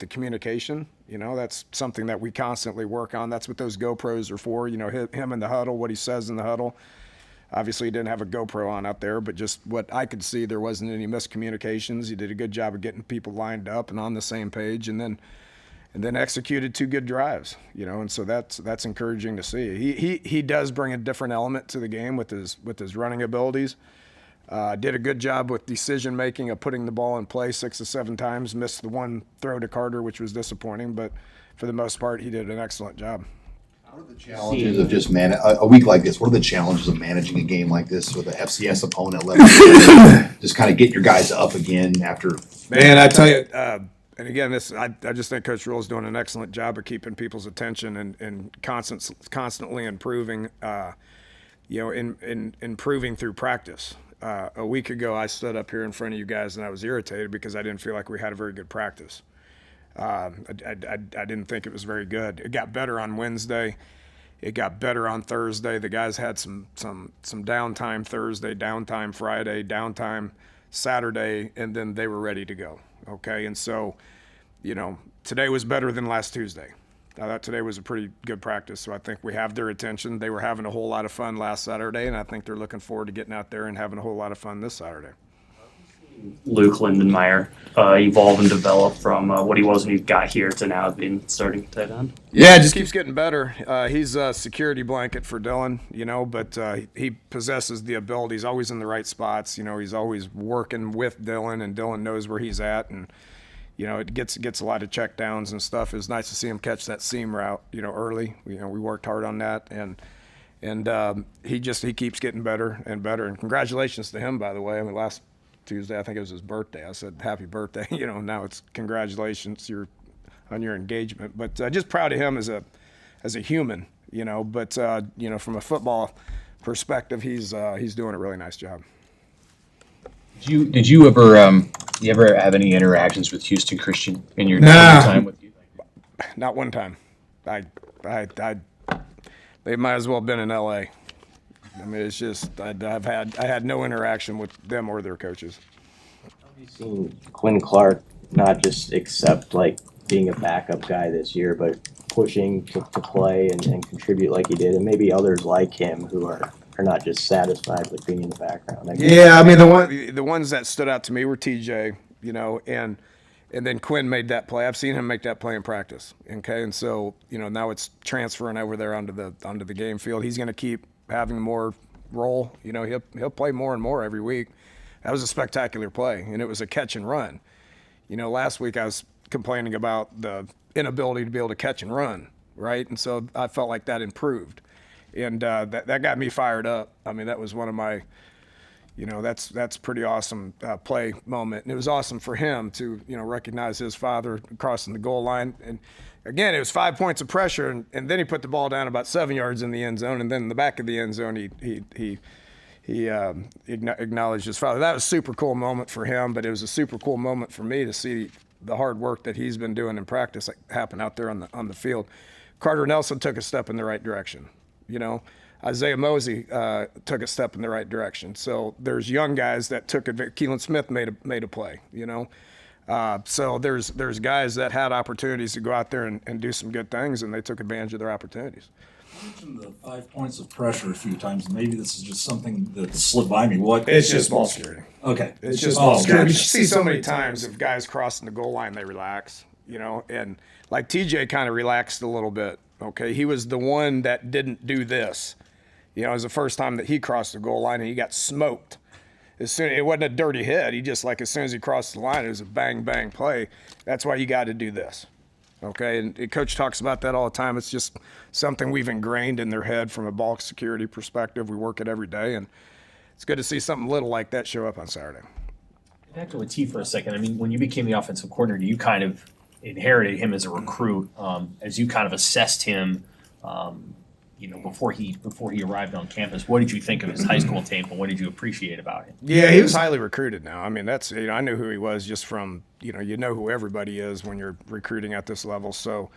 the communication. That's something that we constantly work on. That's what those GoPros are for. Him in the huddle, what he says in the huddle. Obviously, he didn't have a GoPro on out there, but just what I could see, there wasn't any miscommunications. He did a good job of getting people lined up and on the same page, and then executed 2 good drives. And so that's encouraging to see. He does bring a different element to the game with his running abilities. Did a good job with decision making of putting the ball in play 6 or 7 times. Missed the one throw to Carter, which was disappointing, but for the most part, he did an excellent job. What are the challenges of just a week like this? What are the challenges of managing a game like this with an FCS opponent? Just kind of get your guys up again after. Man, I tell you, and again, I just think Coach Rule is doing an excellent job of keeping people's attention and constantly improving. Improving through practice. A week ago, I stood up here in front of you guys and I was irritated because I didn't feel like we had a very good practice. I didn't think it was very good. It got better on Wednesday. It got better on Thursday. The guys had some downtime Thursday, downtime Friday, downtime Saturday, and then they were ready to go. Okay, and so, today was better than last Tuesday. I thought today was a pretty good practice, so I think we have their attention. They were having a whole lot of fun last Saturday, and I think they're looking forward to getting out there and having a whole lot of fun this Saturday. Luke Lindenmeyer evolve and develop from what he was when he got here to now being starting tight end? Yeah, it just keeps getting better. He's a security blanket for Dylan, but he possesses the ability. He's always in the right spots. He's always working with Dylan, and Dylan knows where he's at, and it gets a lot of check downs and stuff. It was nice to see him catch that seam route, early. We worked hard on that, and he keeps getting better and better. And congratulations to him, by the way. Last Tuesday, I think it was his birthday. I said, happy birthday. Now it's congratulations on your engagement. But just proud of him as a human, But, from a football perspective, he's doing a really nice job. Did you ever have any interactions with Houston Christian in your time with you? Not one time. They might as well have been in LA. It's just I had no interaction with them or their coaches. Have you seen Quinn Clark not just accept being a backup guy this year, but pushing to play and contribute like he did, and maybe others like him who are not just satisfied with being in the background? Yeah, the ones that stood out to me were TJ, and then Quinn made that play. I've seen him make that play in practice. Okay, and so now it's transferring over there onto the game field. He's going to keep having more role. He'll play more and more every week. That was a spectacular play, and it was a catch and run. Last week I was complaining about the inability to be able to catch and run, right? And so I felt like that improved, and that got me fired up. That was one of my, that's pretty awesome play moment, and it was awesome for him to recognize his father crossing the goal line. And again, it was 5 points of pressure, and then he put the ball down about 7 yards in the end zone, and then in the back of the end zone, he acknowledged his father. That was a super cool moment for him, but it was a super cool moment for me to see the hard work that he's been doing in practice happen out there on the field. Carter Nelson took a step in the right direction. Isaiah Mosey took a step in the right direction. So there's young guys that took it. Keelan Smith made a play. So there's guys that had opportunities to go out there and do some good things, and they took advantage of their opportunities. You mentioned the 5 points of pressure a few times. Maybe this is just something that slipped by me. It's just ball security. Okay. It's just ball security. You see so many times of guys crossing the goal line, they relax, and like TJ kind of relaxed a little bit. Okay, he was the one that didn't do this. It was the first time that he crossed the goal line and he got smoked. It wasn't a dirty hit. He just as soon as he crossed the line, it was a bang bang play. That's why you got to do this. Okay, and Coach talks about that all the time. It's just something we've ingrained in their head from a ball security perspective. We work it every day, and it's good to see something little like that show up on Saturday. Back to Latif for a second. When you became the offensive coordinator, you kind of inherited him as a recruit. As you kind of assessed him, before he arrived on campus, what did you think of his high school tape, and what did you appreciate about him? Yeah, he was highly recruited now. That's I knew who he was just from you know who everybody is when you're recruiting at this level. So,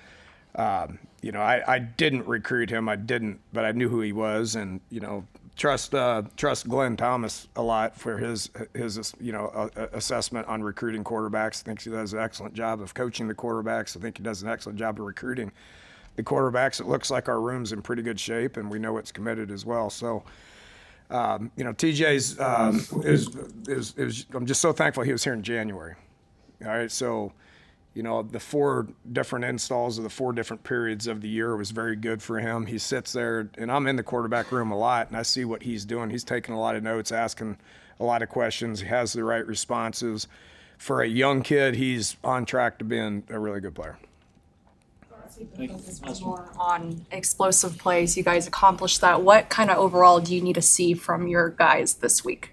I didn't recruit him. But I knew who he was, and trust Glenn Thomas a lot for his assessment on recruiting quarterbacks. I think he does an excellent job of coaching the quarterbacks. I think he does an excellent job of recruiting the quarterbacks. It looks like our room's in pretty good shape, and we know it's committed as well. So, TJ's I'm just so thankful he was here in January. All right, so. The 4 different installs of the 4 different periods of the year was very good for him. He sits there, and I'm in the quarterback room a lot, and I see what he's doing. He's taking a lot of notes, asking a lot of questions. He has the right responses. For a young kid, he's on track to being a really good player. More on explosive plays. You guys accomplished that. What kind of overall do you need to see from your guys this week?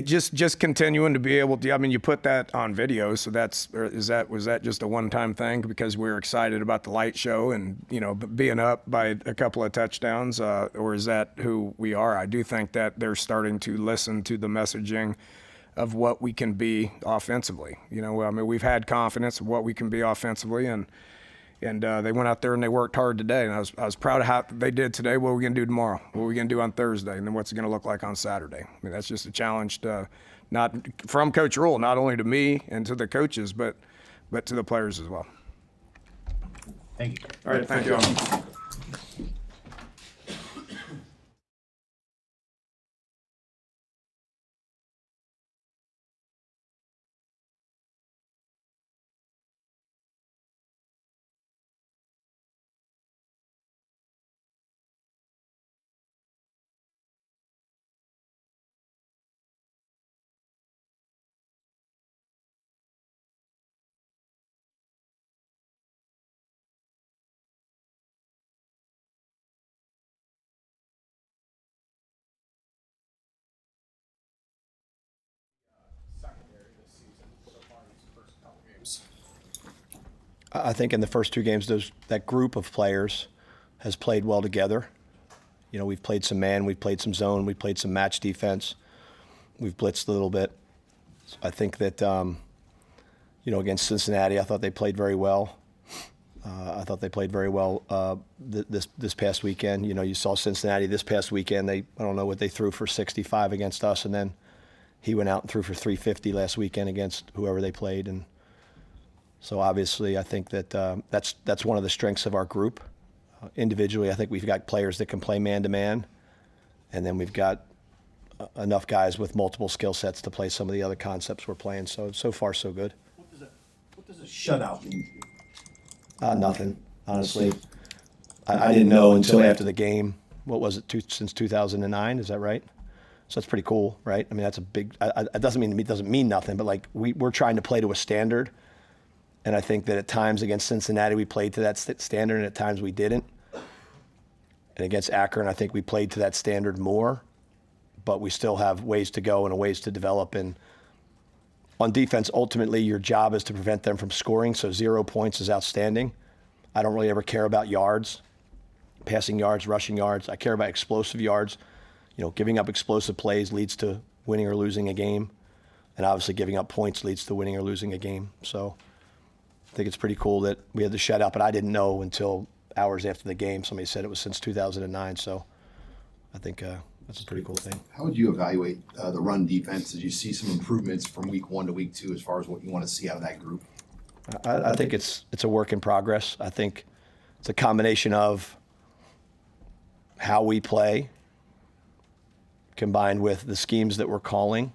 Just continuing to be able to. I mean, you put that on video, so was that just a one-time thing because we were excited about the light show and being up by a couple of touchdowns, or is that who we are? I do think that they're starting to listen to the messaging of what we can be offensively. I mean, we've had confidence of what we can be offensively, and they went out there and they worked hard today, and I was proud of how they did today. What are we going to do tomorrow? What are we going to do on Thursday? And then what's it going to look like on Saturday? I mean, that's just a challenge not from Coach Rule, not only to me and to the coaches, but to the players as well. Thank you. All right, thank you all. I think in the first 2 games, that group of players has played well together. We've played some man, we've played some zone, we've played some match defense. We've blitzed a little bit. So I think that, against Cincinnati, I thought they played very well. I thought they played very well this past weekend. You saw Cincinnati this past weekend. I don't know what they threw for 65 against us, and then he went out and threw for 350 last weekend against whoever they played. And so obviously, I think that that's one of the strengths of our group. Individually, I think we've got players that can play man-to-man, and then we've got enough guys with multiple skill sets to play some of the other concepts we're playing. So far, so good. What does a shutout mean? Nothing, honestly. I didn't know until after the game. What was it, since 2009? Is that right? So that's pretty cool, right? I mean, that's a big. It doesn't mean nothing, but like we're trying to play to a standard. And I think that at times against Cincinnati, we played to that standard, and at times we didn't. And against Akron, I think we played to that standard more, but we still have ways to go and ways to develop. And on defense, ultimately, your job is to prevent them from scoring, so 0 points is outstanding. I don't really ever care about yards, passing yards, rushing yards. I care about explosive yards. Giving up explosive plays leads to winning or losing a game, and obviously giving up points leads to winning or losing a game. So I think it's pretty cool that we had the shutout, but I didn't know until hours after the game. Somebody said it was since 2009, so I think that's a pretty cool thing. How would you evaluate the run defense? Did you see some improvements from week 1 to week 2 as far as what you want to see out of that group? I think it's a work in progress. I think it's a combination of how we play combined with the schemes that we're calling,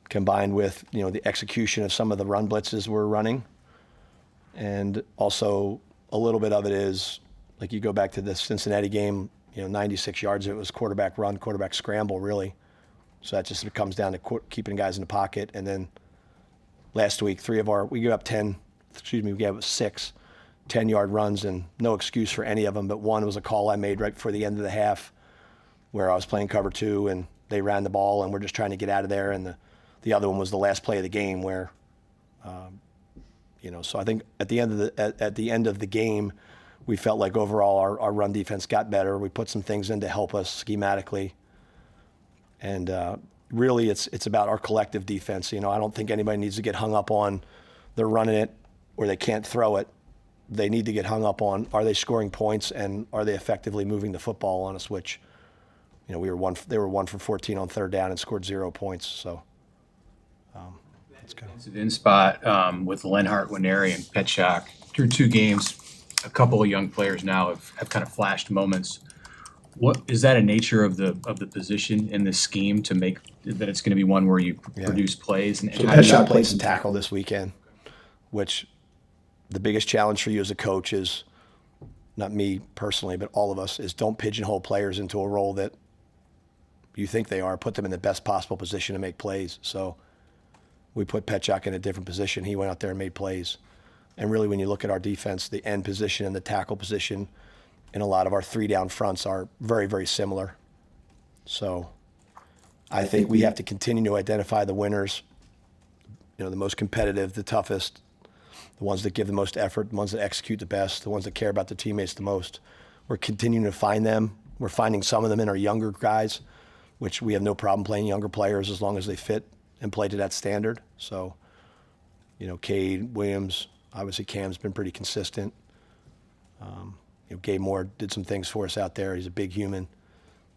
combined with the execution of some of the run blitzes we're running, and also a little bit of it is like you go back to the Cincinnati game. 96 yards of it was quarterback run, quarterback scramble, really. So that just comes down to keeping guys in the pocket. And then last week, we gave up 6 10-yard runs, and no excuse for any of them. But one was a call I made right before the end of the half, where I was playing cover 2 and they ran the ball, and we're just trying to get out of there. And the other one was the last play of the game where, so I think at the end of the game, we felt like overall our run defense got better. We put some things in to help us schematically, and really it's about our collective defense. I don't think anybody needs to get hung up on they're running it or they can't throw it. They need to get hung up on, are they scoring points and are they effectively moving the football on us, which they were 1 for 14 on third down and scored 0 points. So that's good. In spot with Lenhart, Winery, and Petchak through 2 games. A couple of young players now have kind of flashed moments. What is that a nature of the position in this scheme to make that it's going to be one where you produce plays? And So how do you- Petchak played some tackle this weekend, which the biggest challenge for you as a coach is, not me personally, but all of us, is don't pigeonhole players into a role that you think they are. Put them in the best possible position to make plays. So we put Petchak in a different position. He went out there and made plays. And really, when you look at our defense, the end position and the tackle position in a lot of our 3-down fronts are very, very similar. So I think we have to continue to identify the winners, the most competitive, the toughest, the ones that give the most effort, the ones that execute the best, the ones that care about their teammates the most. We're continuing to find them. We're finding some of them in our younger guys, which we have no problem playing younger players as long as they fit and play to that standard. So, Cade, Williams, obviously Cam's been pretty consistent. Gabe Moore did some things for us out there. He's a big human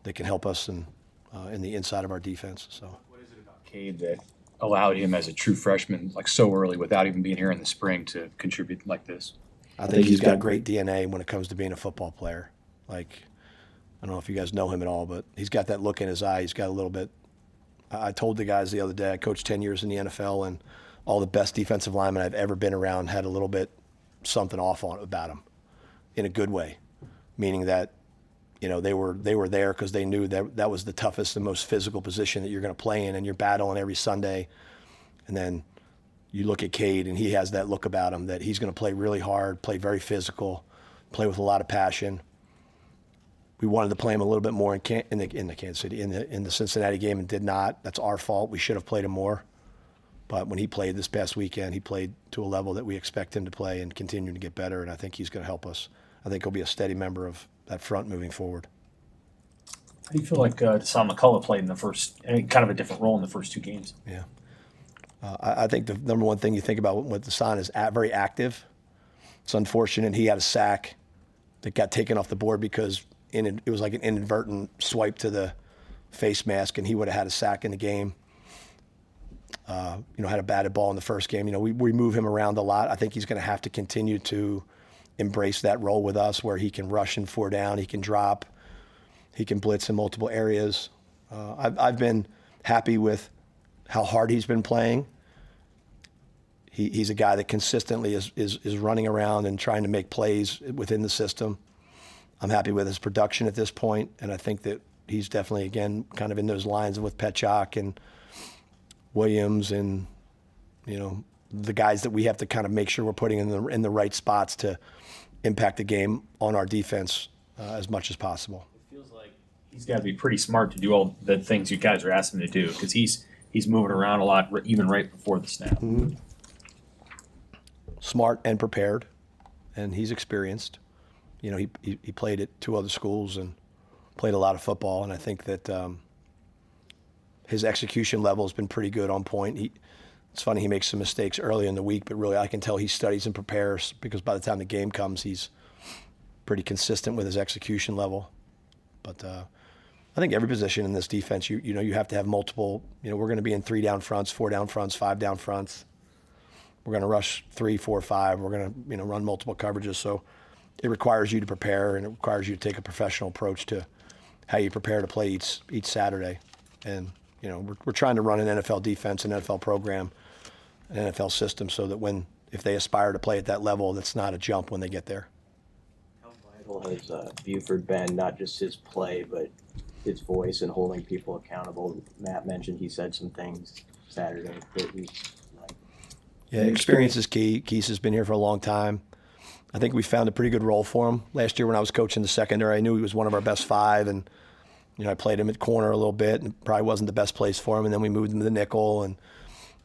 that can help us in the inside of our defense. So, What is it about Cade that allowed him as a true freshman, like so early, without even being here in the spring, to contribute like this? I think he's got great DNA when it comes to being a football player. Like, I don't know if you guys know him at all, but he's got that look in his eye. He's got a little bit. I told the guys the other day, I coached 10 years in the NFL, and all the best defensive linemen I've ever been around had a little bit something off on about them, in a good way, meaning that they were there because they knew that was the toughest and most physical position that you're going to play in, and you're battling every Sunday. And then you look at Cade, and he has that look about him that he's going to play really hard, play very physical, play with a lot of passion. We wanted to play him a little bit more in the Kansas City, in the Cincinnati game, and did not. That's our fault. We should have played him more. But when he played this past weekend, he played to a level that we expect him to play and continue to get better, and I think he's going to help us. I think he'll be a steady member of that front moving forward. How do you feel like Deshaun McCullough played in the first, kind of a different role in the first 2 games? Yeah. I think the number one thing you think about with Deshaun is very active. It's unfortunate he had a sack that got taken off the board because it was like an inadvertent swipe to the face mask, and he would have had a sack in the game. Had a batted ball in the first game. We move him around a lot. I think he's going to have to continue to embrace that role with us where he can rush in 4 down, he can drop, he can blitz in multiple areas. I've been happy with how hard he's been playing. He's a guy that consistently is running around and trying to make plays within the system. I'm happy with his production at this point, and I think that he's definitely, again, kind of in those lines with Petchak and Williams and, the guys that we have to kind of make sure we're putting in the right spots to impact the game on our defense as much as possible. It feels like he's got to be pretty smart to do all the things you guys are asking him to do, because he's moving around a lot, even right before the snap. Mm-hmm. Smart and prepared, and he's experienced. He played at 2 other schools and played a lot of football, and I think that his execution level has been pretty good, on point. It's funny, he makes some mistakes early in the week, but really I can tell he studies and prepares, because by the time the game comes, he's pretty consistent with his execution level. But I think every position in this defense, you have to have multiple. We're going to be in 3-down fronts, 4-down fronts, 5-down fronts. We're going to rush 3, 4, 5. We're going to run multiple coverages. So it requires you to prepare, and it requires you to take a professional approach to how you prepare to play each Saturday. And we're trying to run an NFL defense, an NFL program, an NFL system, so that if they aspire to play at that level, that's not a jump when they get there. How vital has Buford been, not just his play, but his voice and holding people accountable? Matt mentioned he said some things Saturday that he like. Yeah, experience is key. Keese has been here for a long time. I think we found a pretty good role for him. Last year when I was coaching the secondary, I knew he was one of our best 5, and I played him at corner a little bit, and it probably wasn't the best place for him. And then we moved him to the nickel, and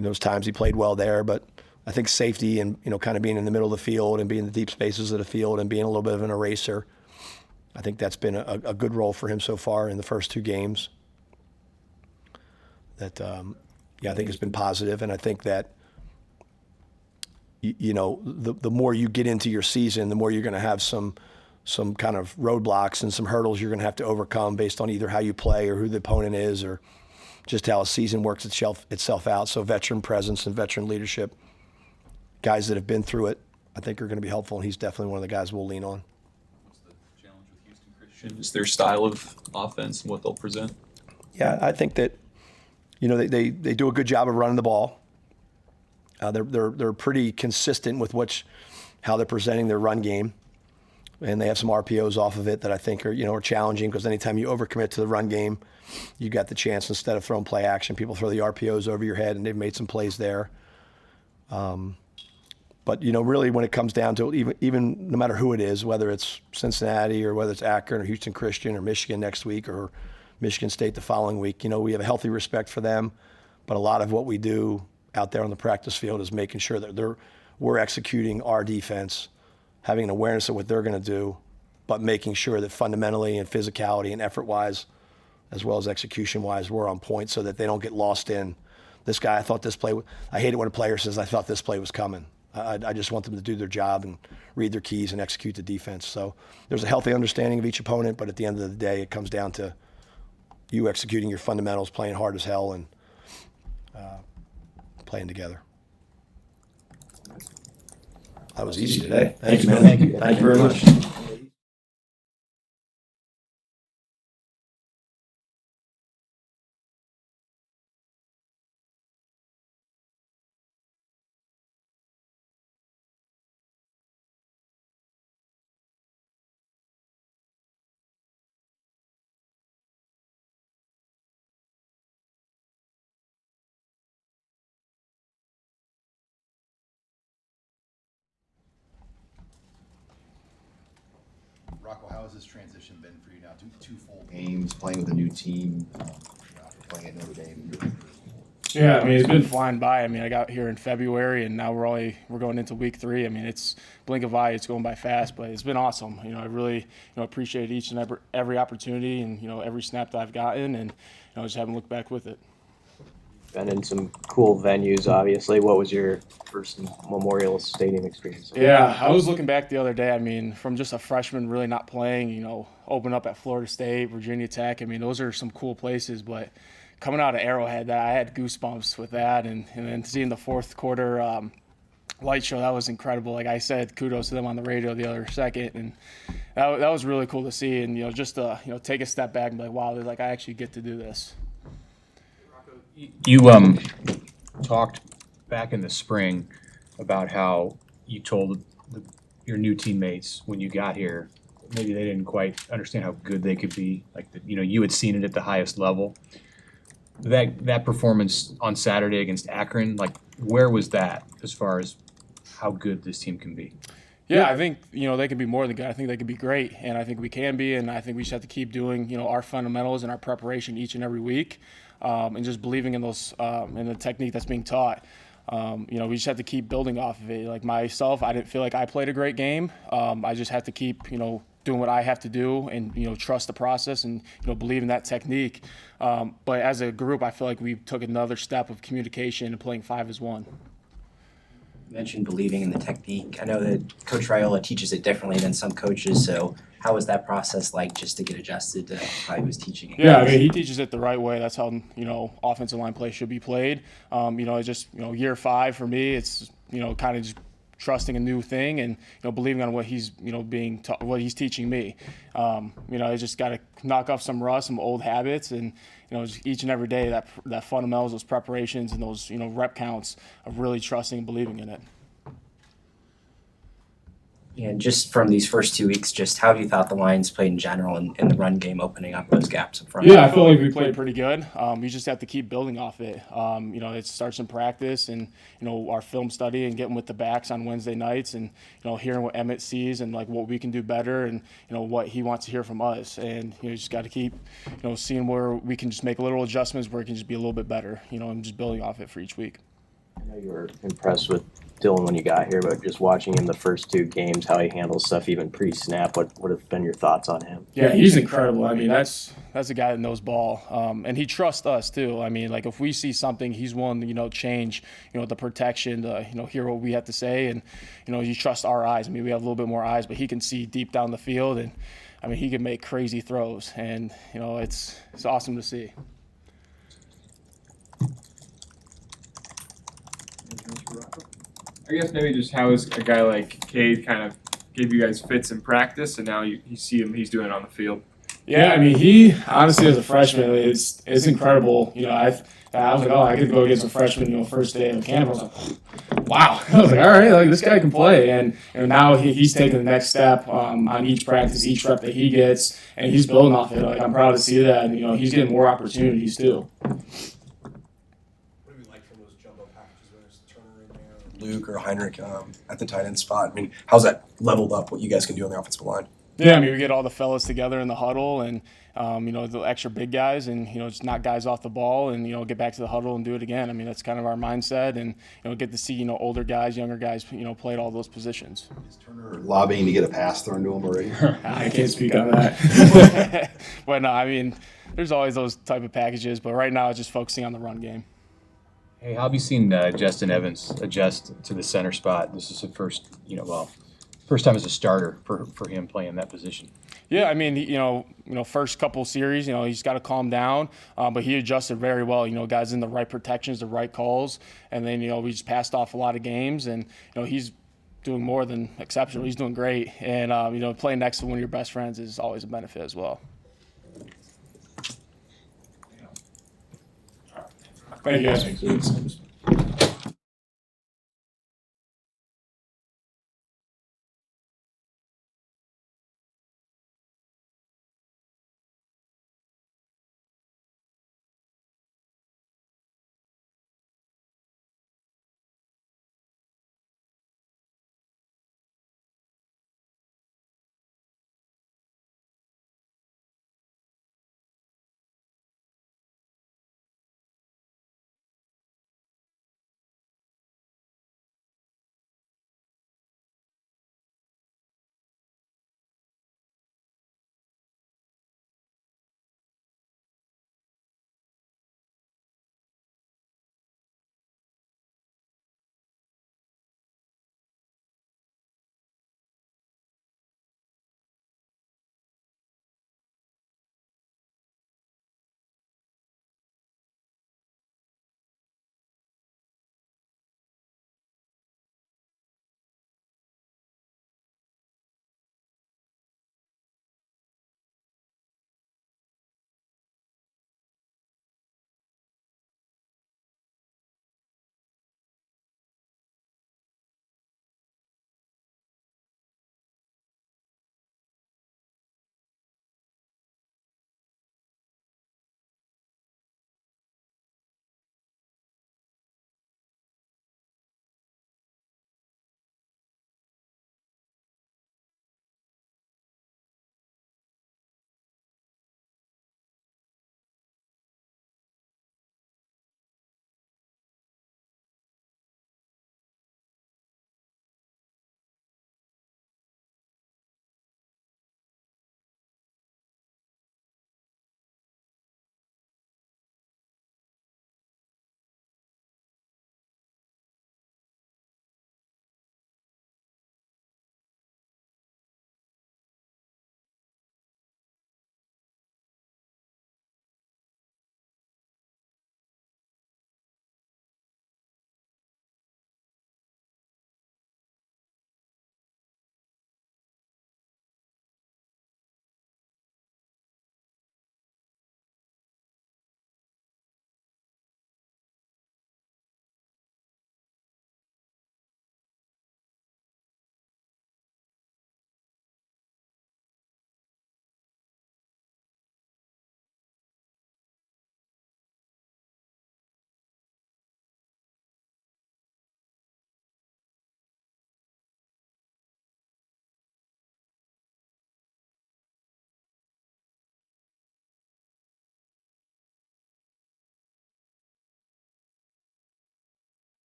those times he played well there. But I think safety and kind of being in the middle of the field and being in the deep spaces of the field and being a little bit of an eraser, I think that's been a good role for him so far in the first 2 games. That I think has been positive, and I think that the more you get into your season, the more you're going to have some some kind of roadblocks and some hurdles you're going to have to overcome based on either how you play or who the opponent is or just how a season works itself out. So veteran presence and veteran leadership, guys that have been through it, I think are going to be helpful, and he's definitely one of the guys we'll lean on. What's the challenge with Houston Christian? Is their style of offense and what they'll present? Yeah, I think that, they do a good job of running the ball. They're pretty consistent with how they're presenting their run game, and they have some RPOs off of it that I think are challenging, because anytime you overcommit to the run game, you got the chance, instead of throwing play action, people throw the RPOs over your head, and they've made some plays there. But really, when it comes down to it, even no matter who it is, whether it's Cincinnati or whether it's Akron or Houston Christian or Michigan next week or Michigan State the following week, we have a healthy respect for them. But a lot of what we do out there on the practice field is making sure that we're executing our defense, having an awareness of what they're going to do, but making sure that fundamentally and physicality and effort-wise, as well as execution-wise, we're on point so that they don't get lost in this guy. I hate it when a player says, I thought this play was coming. I just want them to do their job and read their keys and execute the defense. So there's a healthy understanding of each opponent, but at the end of the day, it comes down to you executing your fundamentals, playing hard as hell, and playing together. That was easy today. Thank you, man. Thank you very much. Rocco, how has this transition been for you now? Two full games, playing with a new team, after playing at Notre Dame. Yeah, it's been flying by. I got here in February, and now we're going into week 3. It's blink of eye. It's going by fast, but it's been awesome. I really appreciate each and every opportunity and every snap that I've gotten, and just haven't looked back with it. Been in some cool venues, obviously. What was your first Memorial Stadium experience? Yeah, I was looking back the other day. From just a freshman really not playing, open up at Florida State, Virginia Tech. Those are some cool places, but coming out of Arrowhead, I had goosebumps with that, and then seeing the fourth quarter light show, that was incredible. Like I said, kudos to them on the radio the other second, and that was really cool to see. And just to take a step back and be like, wow, I actually get to do this. You talked back in the spring about how you told your new teammates when you got here, maybe they didn't quite understand how good they could be. Like you had seen it at the highest level. That performance on Saturday against Akron, where was that as far as how good this team can be? Yeah, I think they can be more than good. I think they can be great, and I think we can be, and I think we just have to keep doing our fundamentals and our preparation each and every week, and just believing in those in the technique that's being taught. We just have to keep building off of it. Like myself, I didn't feel like I played a great game. I just have to keep doing what I have to do and trust the process and believe in that technique. But as a group, I feel like we took another step of communication and playing 5 as one. You mentioned believing in the technique. I know that Coach Raiola teaches it differently than some coaches, so how was that process like just to get adjusted to how he was teaching it? Yeah, he teaches it the right way. That's how, offensive line play should be played. It's just, year 5 for me, it's, kind of just trusting a new thing and, believing on what he's, what he's teaching me. I just got to knock off some rust, some old habits, and, just each and every day that fundamentals, those preparations and those, rep counts of really trusting and believing in it. And just from these first 2 weeks, just how have you thought the Lions played in general in the run game, opening up those gaps in front? Yeah, I feel like we played pretty good. You just have to keep building off it. It starts in practice and, our film study and getting with the backs on Wednesday nights and, hearing what Emmett sees and what we can do better and, what he wants to hear from us. And, you just got to keep, seeing where we can just make little adjustments where it can just be a little bit better, and just building off it for each week. I know you were impressed with Dylan when you got here, but just watching him the first two games, how he handles stuff even pre-snap, what have been your thoughts on him? Yeah, he's incredible. I mean, that's a guy that knows ball, and he trusts us too. I mean, like if we see something, he's willing to change, the protection, to hear what we have to say, and he trusts our eyes. I mean, we have a little bit more eyes, but he can see deep down the field, and I mean, he can make crazy throws, and it's awesome to see. I guess maybe just how is a guy like Cade kind of gave you guys fits in practice, and now you see him, he's doing it on the field. Yeah, I mean, he honestly as a freshman, it's incredible. I was like, oh, I could go against a freshman, first day of camp. I was like, wow. I was like, all right, like this guy can play, and now he's taking the next step on each practice, each rep that he gets, and he's building off it. Like I'm proud to see that, and he's getting more opportunities too. Luke or Heinrich at the tight end spot. I mean, how's that leveled up what you guys can do on the offensive line? Yeah, I mean, we get all the fellas together in the huddle and, the extra big guys and, just knock guys off the ball and, get back to the huddle and do it again. I mean, that's kind of our mindset and, get to see, older guys, younger guys, play at all those positions. Is Turner lobbying to get a pass thrown to him already? I can't speak on that. But no, I mean, there's always those type of packages, but right now it's just focusing on the run game. Hey, how have you seen Justin Evans adjust to the center spot? This is the first time as a starter for him playing that position. Yeah, I mean, first couple series, he's got to calm down, but he adjusted very well. Guys in the right protections, the right calls, and then we just passed off a lot of games, and he's doing more than exceptional. He's doing great, and playing next to one of your best friends is always a benefit as well. Thank you, guys.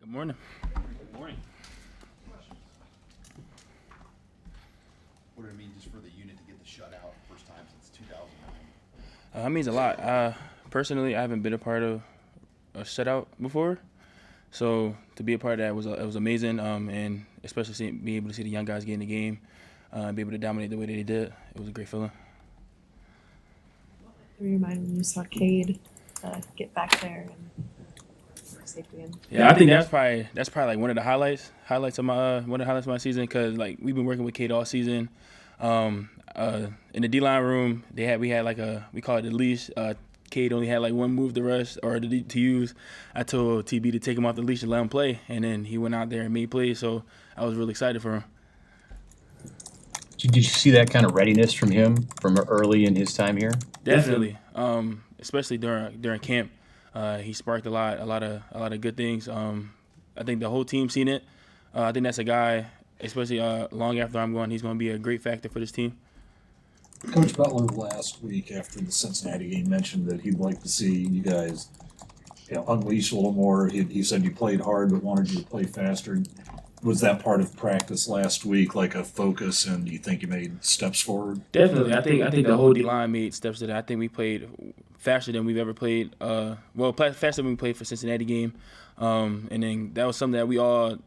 Good morning. Good morning. What did it mean just for the unit to get the shutout first time since 2009? That means a lot. Personally, I haven't been a part of a shutout before, so to be a part of that was amazing. And especially being able to see the young guys get in the game, be able to dominate the way that they did, it was a great feeling. Through your mind when you saw Cade get back there and safety in? Yeah, I think that's probably like one of the highlights of my season, because like we've been working with Cade all season. In the D-line room, we had like we call it the leash. Cade only had like one move to rush or to use. I told TB to take him off the leash and let him play, and then he went out there and made plays. So I was really excited for him. Did you see that kind of readiness from him from early in his time here? Definitely, especially during camp, he sparked a lot of good things. I think the whole team seen it. I think that's a guy, especially long after I'm gone, he's going to be a great factor for this team. Coach Butler last week after the Cincinnati game mentioned that he'd like to see you guys, unleash a little more. He said you played hard but wanted you to play faster. Was that part of practice last week, like a focus, and do you think you made steps forward? Definitely. I think the whole D-line made steps to that. I think we played faster than we've ever played. Faster than we played for Cincinnati game. And then that was something that we all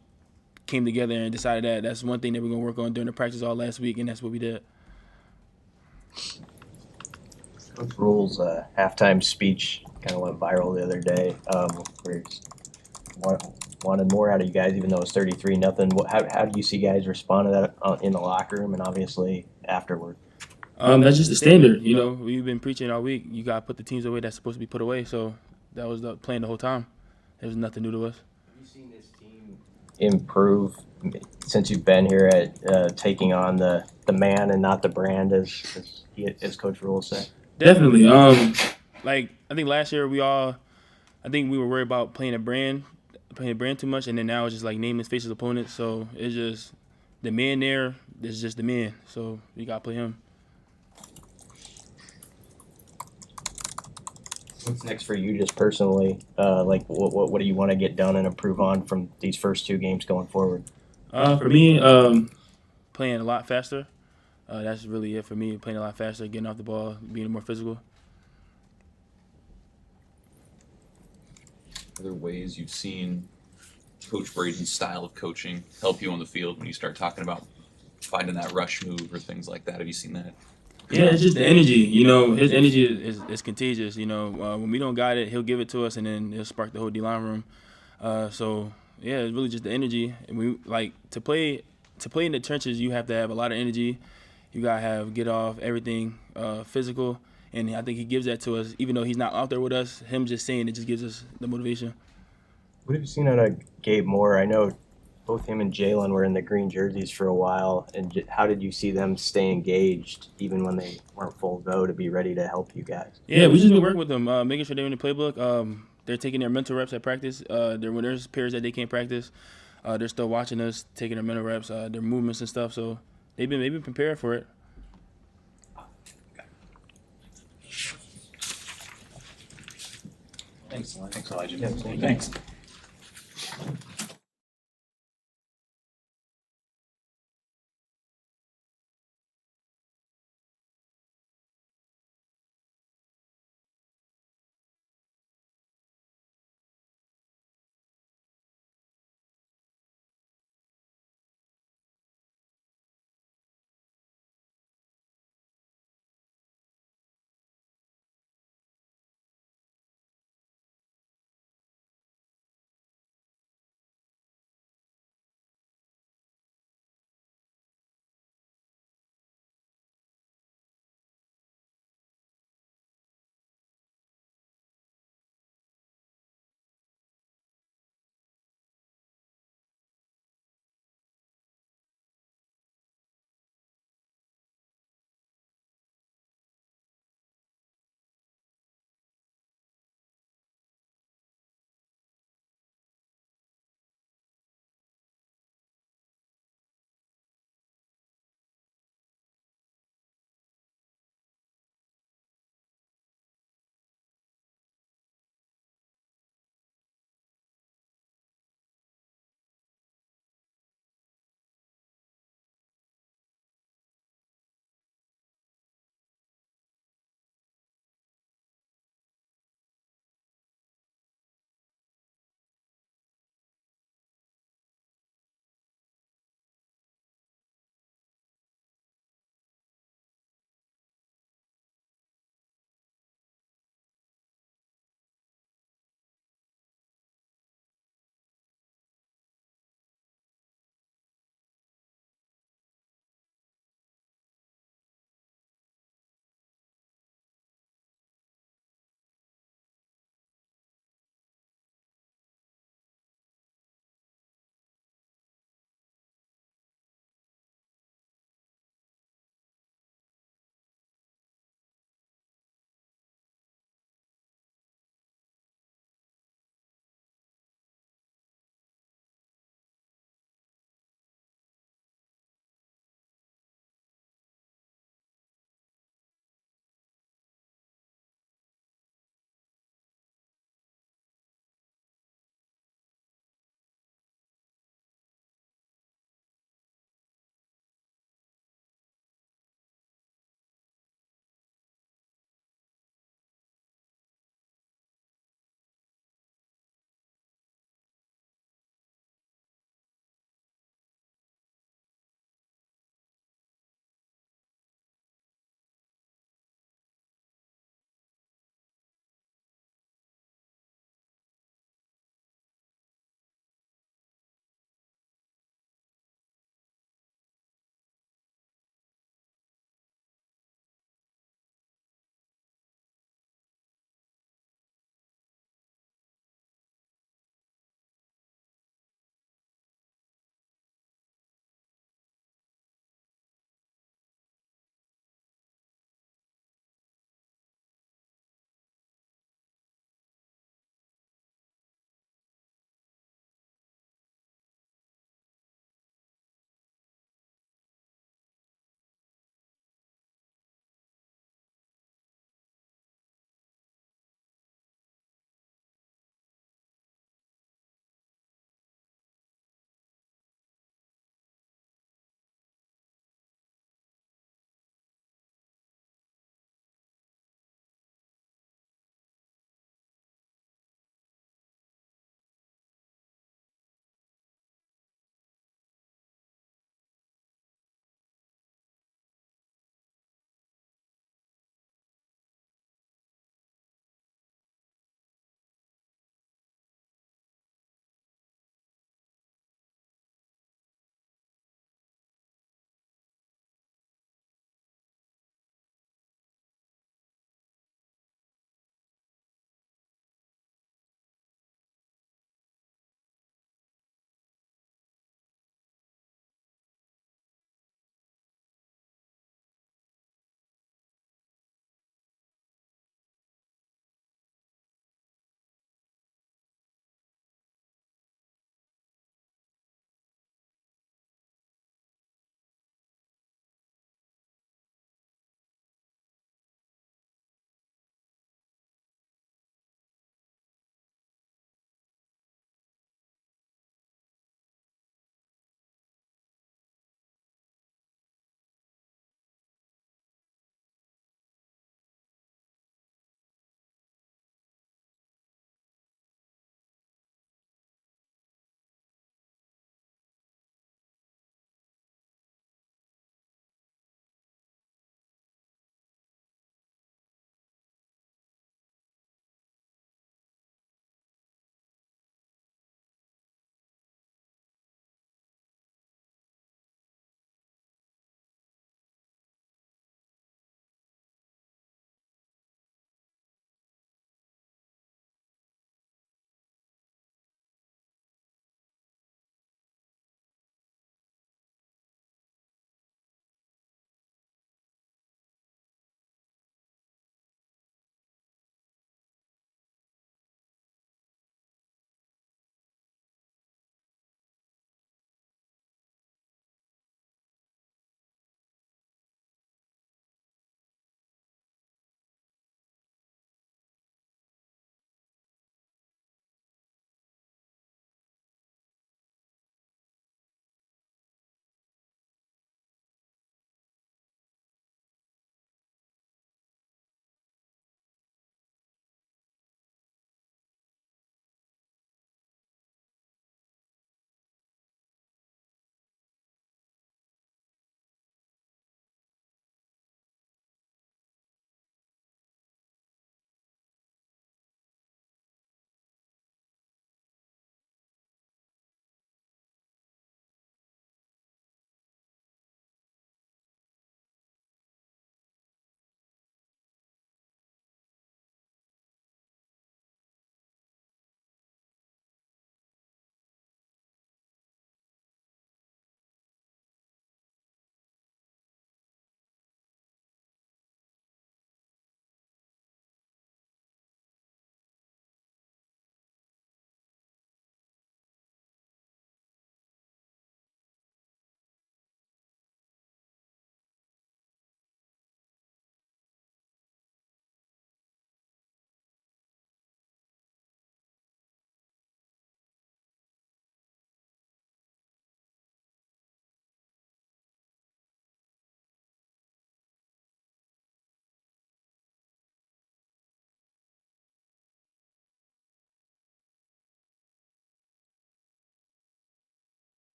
came together and decided that's one thing that we're going to work on during the practice all last week, and that's what we did. Coach Rule's halftime speech kind of went viral the other day. Where he wanted more out of you guys, even though it's 33-0. How do you see guys respond to that in the locker room and obviously afterward? That's just the standard. We've been preaching all week. You got to put the teams away that's supposed to be put away. So that was the plan the whole time. There was nothing new to us. Have you seen this team improve since you've been here at taking on the man and not the brand, as Coach Rule said? Definitely. I think last year we were worried about playing a brand too much, and then now it's just like nameless faceless opponents. So it's just the man there. It's just the man. So you got to play him. What's next for you, just personally? What do you want to get done and improve on from these first two games going forward? For me, playing a lot faster. That's really it for me. Playing a lot faster, getting off the ball, being more physical. Are there ways you've seen Coach Braden's style of coaching help you on the field when you start talking about finding that rush move or things like that? Have you seen that? Yeah, it's just the energy. His energy is contagious. When we don't got it, he'll give it to us, and then it'll spark the whole D-line room. So yeah, it's really just the energy. And we like to play in the trenches. You have to have a lot of energy. You gotta get off everything physical, and I think he gives that to us. Even though he's not out there with us, him just saying it just gives us the motivation. What have you seen out of Gabe Moore? I know both him and Jalen were in the green jerseys for a while, and how did you see them stay engaged even when they weren't full go to be ready to help you guys? Yeah, we just been working with them, making sure they're in the playbook. They're taking their mental reps at practice. When there's periods that they can't practice, they're still watching us, taking their mental reps, their movements and stuff. So they've been prepared for it. Thanks, Elijah. Thanks.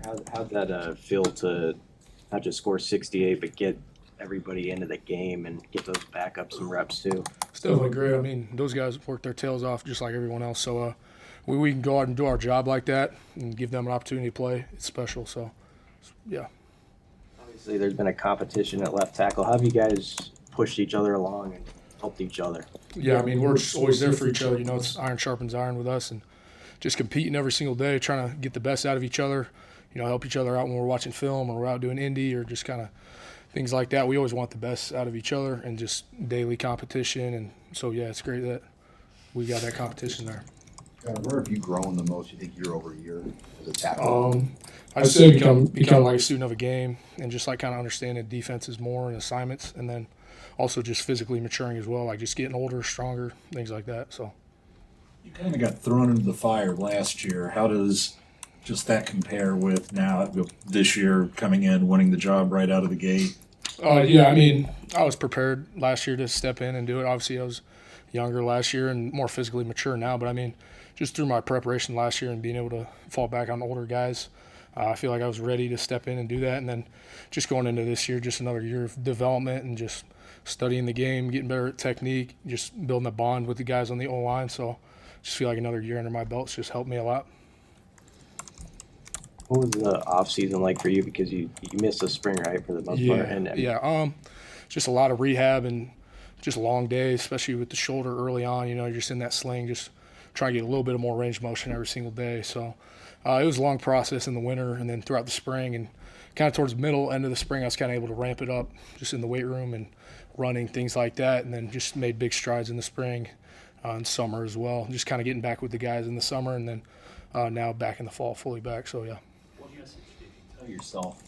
How'd that feel to not just score 68, but get everybody into the game and get those backups some reps too? It's definitely great. I mean, those guys work their tails off just like everyone else. So we can go out and do our job like that and give them an opportunity to play. It's special. So, yeah. Obviously, there's been a competition at left tackle. How have you guys pushed each other along and helped each other? Yeah, I mean, we're just always there for each other. You know, it's iron sharpens iron with us, and just competing every single day, trying to get the best out of each other. You know, help each other out when we're watching film or we're out doing indie or just kind of things like that. We always want the best out of each other and just daily competition. And so, yeah, it's great that we got that competition there. Where have you grown the most, you think, year over year as a tackle? I'd say become like a student of a game and just like kind of understanding defenses more and assignments, and then also just physically maturing as well, like just getting older, stronger, things like that. So You kind of got thrown into the fire last year. How does just that compare with now this year coming in, winning the job right out of the gate? Yeah, I mean, I was prepared last year to step in and do it. Obviously, I was younger last year and more physically mature now, but I mean, just through my preparation last year and being able to fall back on older guys, I feel like I was ready to step in and do that. And then just going into this year, just another year of development and just studying the game, getting better at technique, just building a bond with the guys on the O-line. So just feel like another year under my belt's just helped me a lot. What was the off season like for you? Because you missed the spring, right, for the most part? And just a lot of rehab and just long days, especially with the shoulder early on. You know, you're just in that sling, just trying to get a little bit of more range of motion every single day. So it was a long process in the winter and then throughout the spring, and kind of towards the middle end of the spring, I was kind of able to ramp it up just in the weight room and running, things like that, and then just made big strides in the spring and summer as well. Just kind of getting back with the guys in the summer, and then now back in the fall, fully back. So yeah. What message did you tell yourself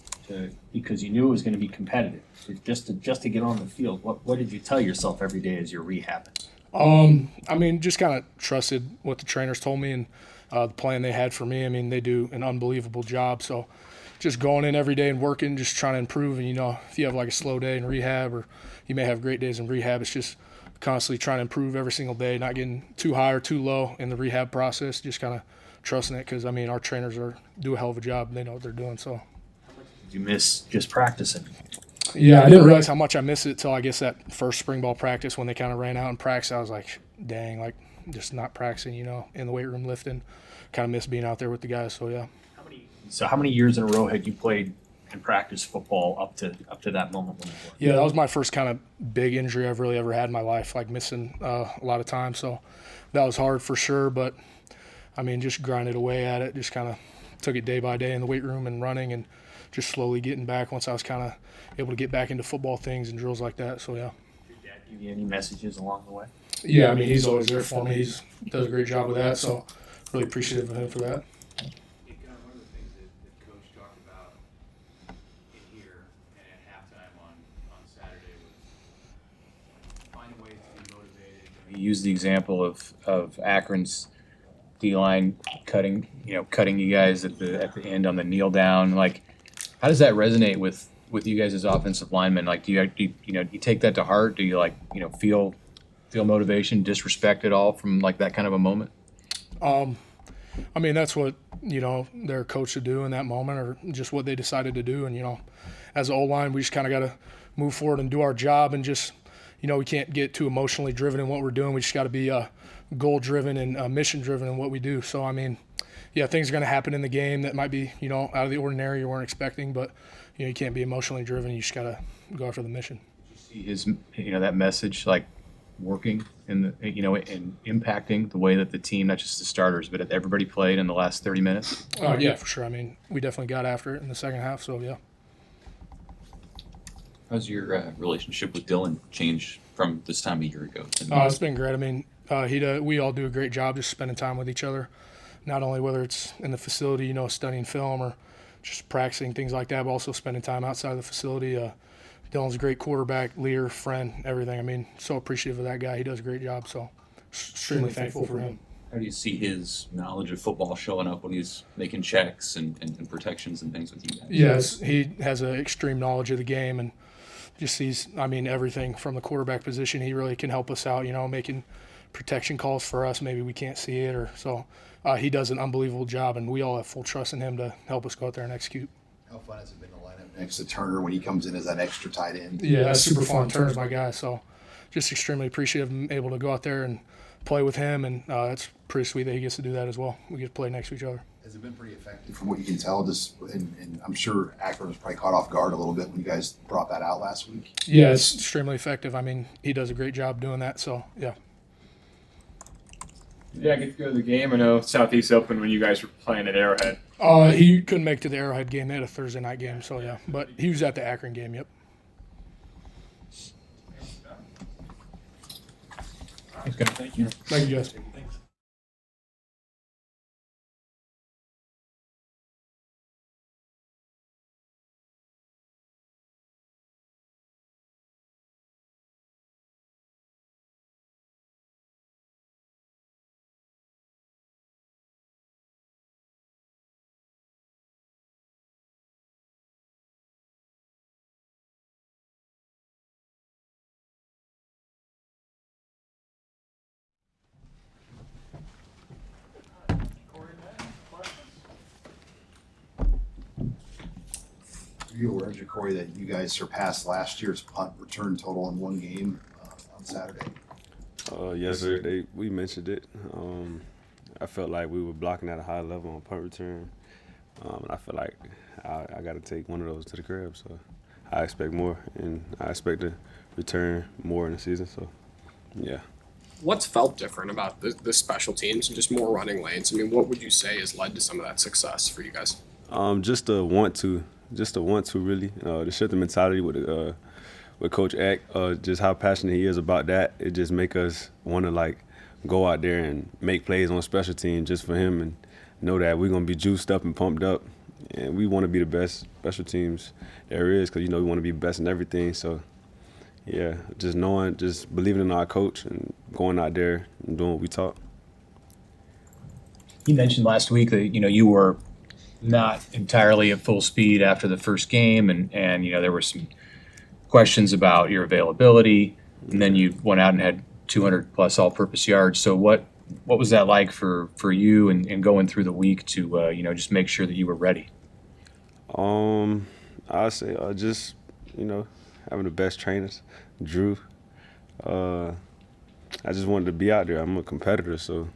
because you knew it was going to be competitive, just to get on the field? What did you tell yourself every day as you're rehabbing? I mean, just kind of trusted what the trainers told me and the plan they had for me. I mean, they do an unbelievable job. So just going in every day and working, just trying to improve. And, you know, if you have like a slow day in rehab or you may have great days in rehab, it's just constantly trying to improve every single day, not getting too high or too low in the rehab process, just kind of trusting it because, I mean, our trainers do a hell of a job. They know what they're doing. So Did you miss just practicing? Yeah, I didn't realize how much I missed it till I guess that first spring ball practice when they kind of ran out and practiced. I was like, dang, like just not practicing, you know, in the weight room lifting. Kind of missed being out there with the guys. So yeah. How many years in a row had you played and practiced football up to that moment? Yeah, that was my first kind of big injury I've really ever had in my life, like missing a lot of time. So that was hard for sure, but I mean, just grinded away at it. Just kind of took it day by day in the weight room and running and just slowly getting back once I was kind of able to get back into football things and drills like that. So yeah. Did your dad give you any messages along the way? Yeah, I mean, he's always there for me. He does a great job with that. So really appreciative of him for that. One of the things that Coach talked about in here and at halftime on Saturday was finding ways to be motivated. He used the example of Akron's D-line cutting you guys at the end on the kneel down. Like, how does that resonate with you guys as offensive linemen? Like, do you take that to heart? Do you feel motivation, disrespect at all from like that kind of a moment? I mean, that's what, you know, they're coached to do in that moment, or just what they decided to do. And, you know, as an O-line, we just kind of got to move forward and do our job, and just, you know, we can't get too emotionally driven in what we're doing. We just got to be goal-driven and mission-driven in what we do. So, I mean, yeah, things are going to happen in the game that might be, you know, out of the ordinary you weren't expecting, but, you know, you can't be emotionally driven. You just got to go after the mission. Did you see that message, like, working in impacting the way that the team, not just the starters, but everybody played in the last 30 minutes? Yeah, for sure. I mean, we definitely got after it in the second half, so yeah. How's your relationship with Dylan changed from this time a year ago? It's been great. I mean, we all do a great job just spending time with each other, not only whether it's in the facility, you know, studying film or just practicing, things like that, but also spending time outside of the facility. Dylan's a great quarterback, leader, friend, everything. I mean, so appreciative of that guy. He does a great job, so extremely thankful for him. How do you see his knowledge of football showing up when he's making checks and protections and things with you guys? Yes, he has an extreme knowledge of the game and just sees, I mean, everything from the quarterback position. He really can help us out, you know, making protection calls for us, maybe we can't see it, or so. He does an unbelievable job, and we all have full trust in him to help us go out there and execute. How fun has it been to line up next to Turner when he comes in as that extra tight end? Yeah, that's super fun. Turner's my guy, so just extremely appreciative of able to go out there and play with him, and it's pretty sweet that he gets to do that as well. We get to play next to each other. Has it been pretty effective from what you can tell? And I'm sure Akron was probably caught off guard a little bit when you guys brought that out last week. Yeah, it's extremely effective. I mean, he does a great job doing that, so yeah. Yeah, I get to go to the game. I know Southeast opened when you guys were playing at Arrowhead. He couldn't make it to the Arrowhead game. They had a Thursday night game, so yeah. But he was at the Akron game, yep. Thanks, guys. Thank you. Thank you, guys. Are you aware, Ja'Cory, that you guys surpassed last year's punt return total in one game on Saturday? Yes, sir. We mentioned it. I felt like we were blocking at a high level on punt return. And I feel like I got to take one of those to the crib. So I expect more, and I expect to return more in the season. So, yeah. What's felt different about the special teams and just more running lanes? I mean, what would you say has led to some of that success for you guys? Just a want to really. To shift the mentality with Coach Eck, just how passionate he is about that. It just make us want to like go out there and make plays on special team just for him, and know that we're gonna be juiced up and pumped up, and we want to be the best special teams there is, because we want to be best in everything. So yeah, just believing in our coach and going out there and doing what we taught. You mentioned last week that you were not entirely at full speed after the first game, and there were some questions about your availability, and then you went out and had 200 plus all-purpose yards. So what was that like for you and going through the week to just make sure that you were ready? I'd say just having the best trainers, Drew. I just wanted to be out there. I'm a competitor, so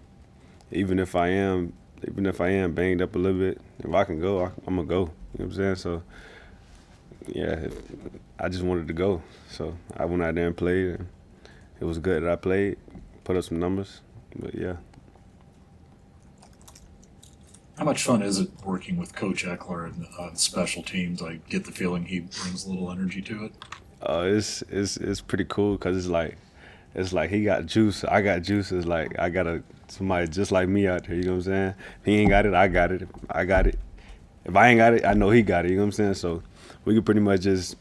even if I am banged up a little bit, if I can go, I'm gonna go. You know what I'm saying? So yeah, I just wanted to go. So I went out there and played, and it was good that I played, put up some numbers. But yeah. How much fun is it working with Coach Eckler and special teams? I get the feeling he brings a little energy to it. It's pretty cool, because it's like he got juice, I got juice. It's like I got somebody just like me out there. You know what I'm saying? If he ain't got it, I got it. I got it. If I ain't got it, I know he got it. You know what I'm saying? So we can pretty much just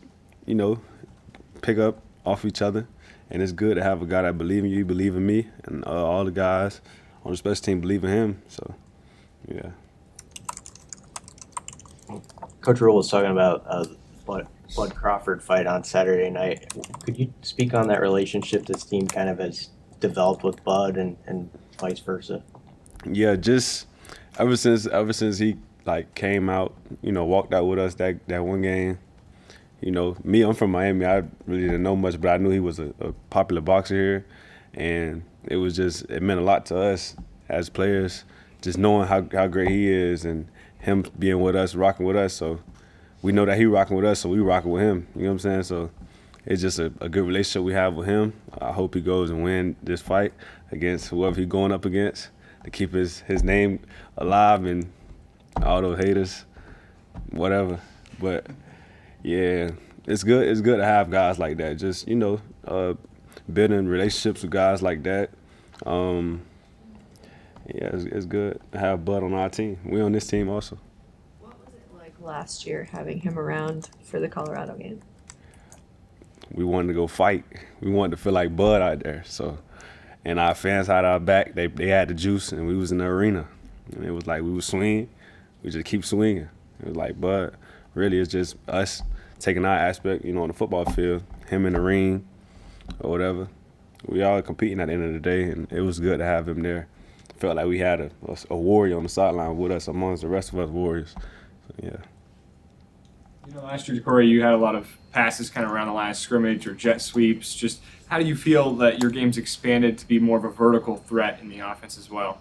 pick up off each other, and it's good to have a guy that believe in you, believe in me, and all the guys on the special team believe in him. So yeah. Coach Rule was talking about Bud Crawford fight on Saturday night. Could you speak on that relationship this team kind of has developed with Bud and vice versa? Yeah, just ever since he came out, walked out with us that one game. Me, I'm from Miami. I really didn't know much, but I knew he was a popular boxer here, and it meant a lot to us as players, just knowing how great he is, and him being with us, rocking with us. So we know that he rocking with us, so we rocking with him. You know what I'm saying? So it's just a good relationship we have with him. I hope he goes and win this fight against whoever he's going up against, to keep his name alive and all those haters, whatever. But yeah, it's good. It's good to have guys like that. Just building relationships with guys like that. Yeah, it's good to have Bud on our team. We on this team also. What was it like last year having him around for the Colorado game? We wanted to go fight. We wanted to feel like Bud out there. So, and our fans had our back. They had the juice, and we was in the arena. And it was like we was swinging. We just keep swinging. It was like Bud. Really, it's just us taking our aspect, on the football field, him in the ring or whatever. we all competing at the end of the day, and it was good to have him there. Felt like we had a warrior on the sideline with us amongst the rest of us warriors. So, yeah. You know, last year, Corey, you had a lot of passes kind of around the line of scrimmage or jet sweeps. Just how do you feel that your game's expanded to be more of a vertical threat in the offense as well?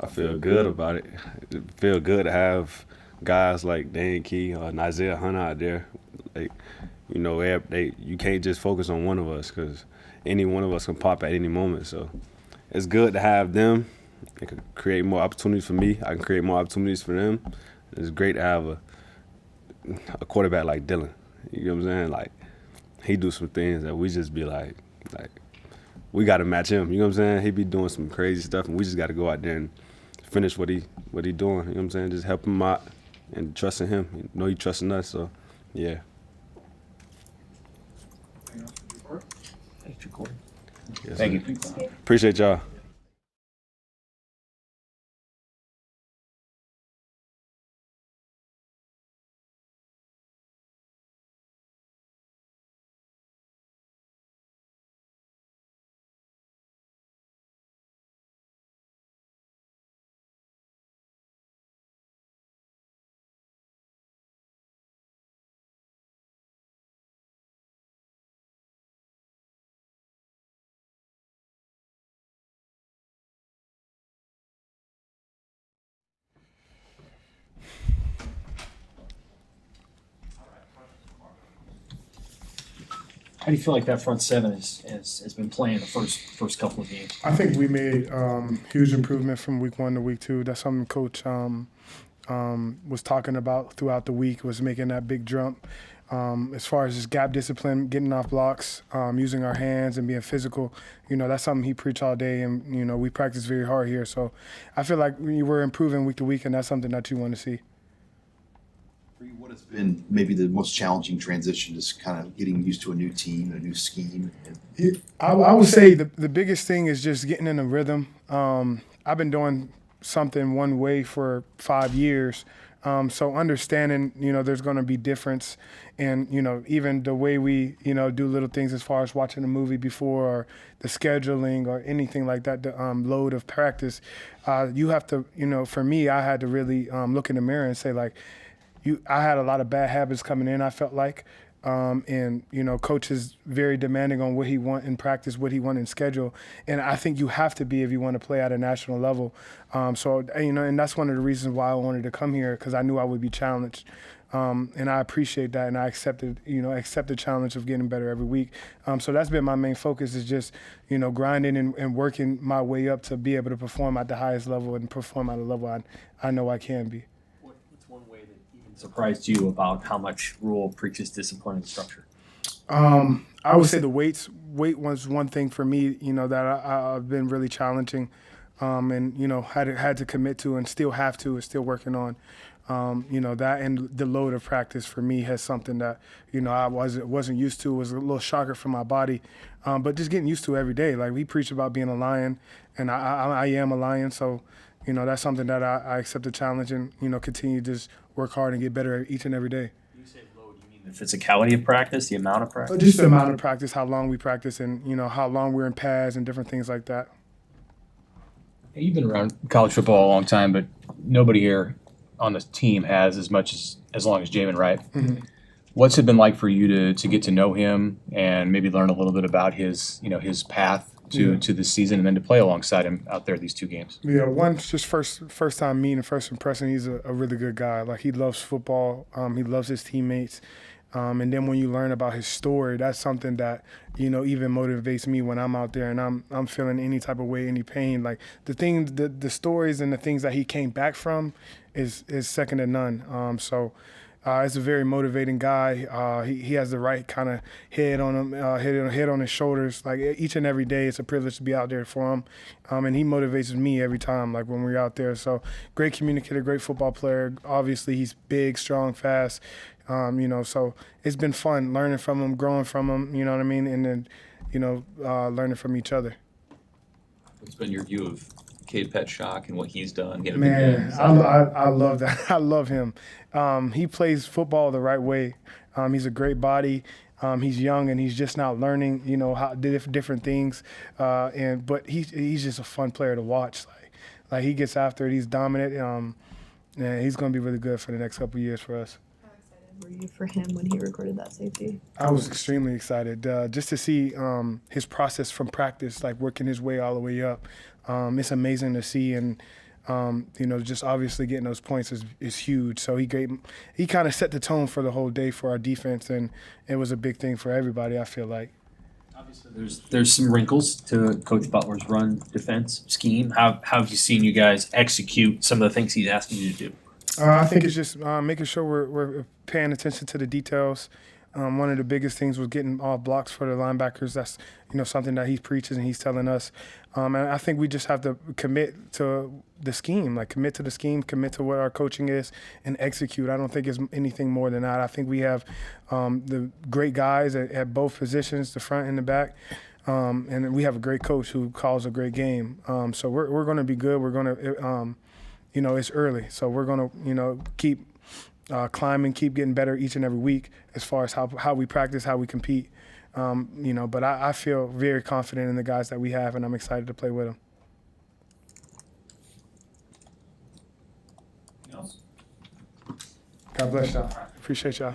I feel good about it. It feel good to have guys like Dan Key or Isaiah Hunter out there. Like, you know, you can't just focus on one of us because any one of us can pop at any moment. So it's good to have them. It can create more opportunities for me. I can create more opportunities for them. It's great to have a quarterback like Dylan. You know what I'm saying? Like, he do some things that we just be like we got to match him. You know what I'm saying? He be doing some crazy stuff, and we just got to go out there and finish what he doing. You know what I'm saying? Just help him out and trusting him. You know he trusting us, so yeah. Thank you, Corey. Yes, Thank sir. you. Appreciate y'all. How do you feel like that front seven has been playing the first couple of games? I think we made huge improvement from week 1 to week 2. That's something Coach was talking about throughout the week, was making that big jump. As far as just gap discipline, getting off blocks, using our hands and being physical, you know, that's something he preached all day, and, you know, we practice very hard here. So I feel like we're improving week to week, and that's something that you want to see. What has been maybe the most challenging transition, just kind of getting used to a new team, a new scheme? I would say the biggest thing is just getting in a rhythm. I've been doing something one way for 5 years. So understanding, you know, there's going to be difference in, you know, even the way we, you know, do little things as far as watching a movie before, or the scheduling or anything like that, the load of practice. You have to, you know, for me, I had to really look in the mirror and say, like, I had a lot of bad habits coming in, I felt like. And, you know, Coach is very demanding on what he want in practice, what he want in schedule. And I think you have to be if you want to play at a national level. So, you know, and that's one of the reasons why I wanted to come here, because I knew I would be challenged. And I appreciate that, and I accepted the challenge of getting better every week. So that's been my main focus, is just, you know, grinding and working my way up to be able to perform at the highest level and perform at a level I know I can be. What's one way that even surprised you about how much Rule preaches discipline and structure? I would say the weight was one thing for me, you know, that I've been really challenging, and, you know, had to commit to, and still have to, and still working on. You know, that and the load of practice for me has something that, you know, I wasn't used to. It was a little shocker for my body, but just getting used to every day. Like, we preach about being a lion, and I am a lion. So, you know, that's something that I accept the challenge, and, you know, continue to just work hard and get better each and every day. When you say load, you mean the physicality of practice, the amount of practice? Just the amount of practice, how long we practice, and, you know, how long we're in pads and different things like that. You've been around college football a long time, but nobody here on the team has as much as long as Jamin, right? Mm-hmm. What's it been like for you to get to know him and maybe learn a little bit about his, you know, his path to this season, and then to play alongside him out there these 2 games? Yeah, one, just first time meeting, first impression, he's a really good guy. Like, he loves football. He loves his teammates. And then when you learn about his story, that's something that, you know, even motivates me when I'm out there and I'm feeling any type of way, any pain. Like, the stories and the things that he came back from is second to none. So it's a very motivating guy. He has the right kind of head on him, head on his shoulders. Like, each and every day, it's a privilege to be out there for him. And he motivates me every time, like, when we're out there. So, great communicator, great football player. Obviously, he's big, strong, fast. You know, so it's been fun learning from him, growing from him, you know what I mean? And then, you know, learning from each other. What's been your view of Cade Petchock and what he's done? He had a big Man, game. I love that. I love him. He plays football the right way. He's a great body. He's young and he's just now learning, you know, how different things. But he's just a fun player to watch. Like he gets after it. He's dominant. And he's going to be really good for the next couple of years for us. How excited were you for him when he recorded that safety? I was extremely excited just to see his process from practice, like working his way all the way up. It's amazing to see, and you know, just obviously getting those points is huge. So he kind of set the tone for the whole day for our defense, and it was a big thing for everybody, I feel like. Obviously, there's some wrinkles to Coach Butler's run defense scheme. How have you seen you guys execute some of the things he's asking you to do? I think it's just making sure we're paying attention to the details. One of the biggest things was getting all blocks for the linebackers. That's, you know, something that he preaches and he's telling us. And I think we just have to commit to the scheme, commit to what our coaching is, and execute. I don't think it's anything more than that. I think we have the great guys at both positions, the front and the back. And we have a great coach who calls a great game. So we're going to be good. We're going to, you know, it's early. So we're going to, you know, keep climbing, keep getting better each and every week as far as how we practice, how we compete. You know, but I feel very confident in the guys that we have, and I'm excited to play with them. God bless y'all. Appreciate y'all.